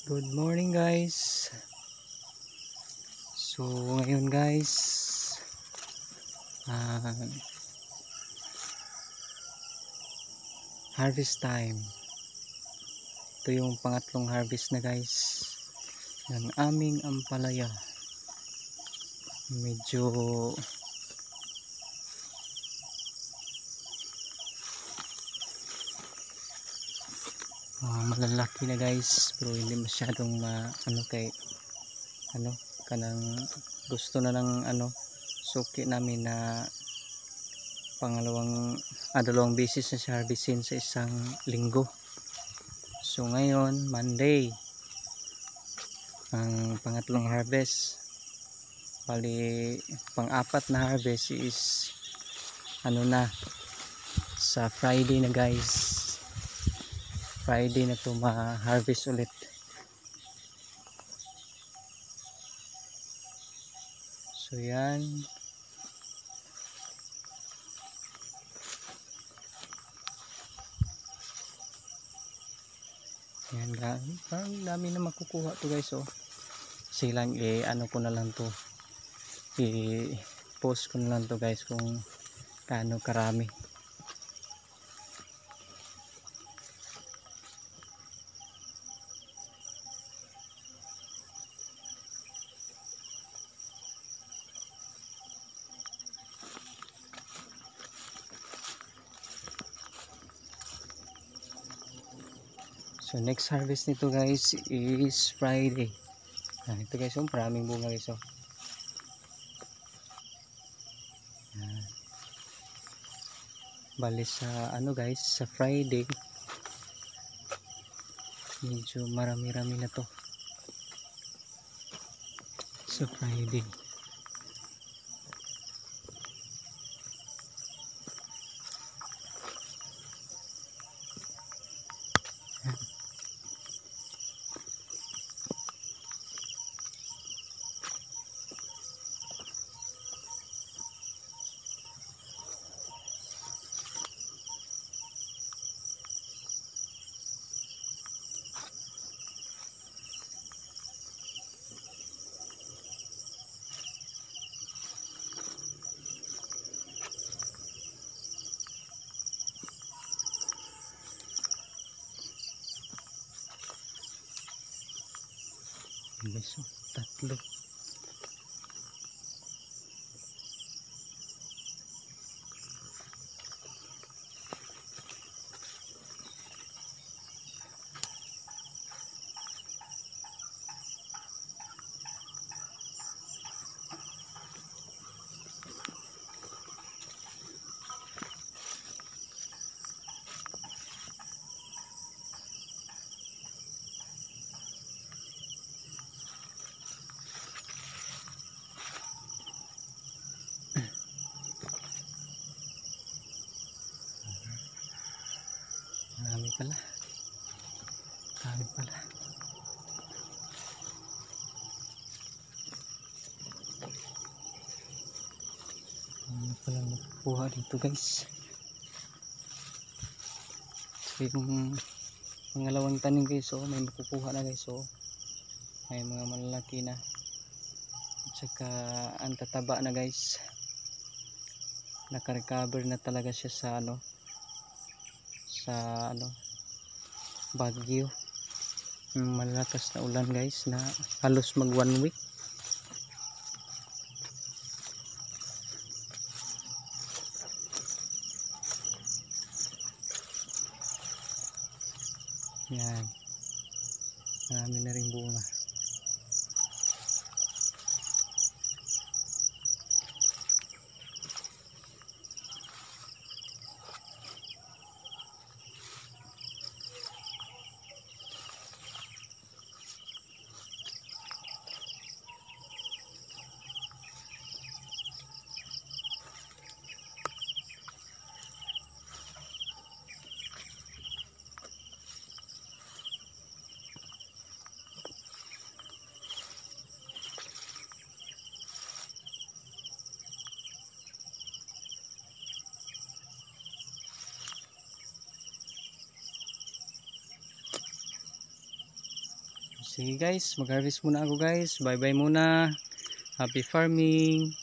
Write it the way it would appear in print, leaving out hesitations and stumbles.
Good morning guys. So ngayon guys, ah, harvest time. Ito yung pangatlong harvest na guys ng aming ampalaya. Medyo malalaki na guys, pero hindi masyadong kanang gusto na ng suki namin na dalawang beses na siya harvestin sa isang linggo. So ngayon Monday ang pangatlong harvest, bali pang-apat na harvest is sa Friday na guys. Friday na to ma-harvest ulit. So yan, parang dami na makukuha to guys. Silang ko na lang to, i-post ko na lang to guys kung kaano karami. So next harvest nito guys is Friday. Ito guys, maraming bunga guys. Bali sa guys, sa Friday medyo marami-rami na to sa Friday. Beso, tatlo. Marami pala. Marami pala. Marami pala makukuha dito guys. So yung pangalawang tanim guys, may makukuha na guys. May mga malalaki na. At saka ang tataba na guys. Naka-recover na talaga siya sa Baguio. Malakas na ulan guys na halos mag 1 week. Yan, marami na rin bunga. Sige guys, mag-harvest muna ako guys. Bye bye muna. Happy farming.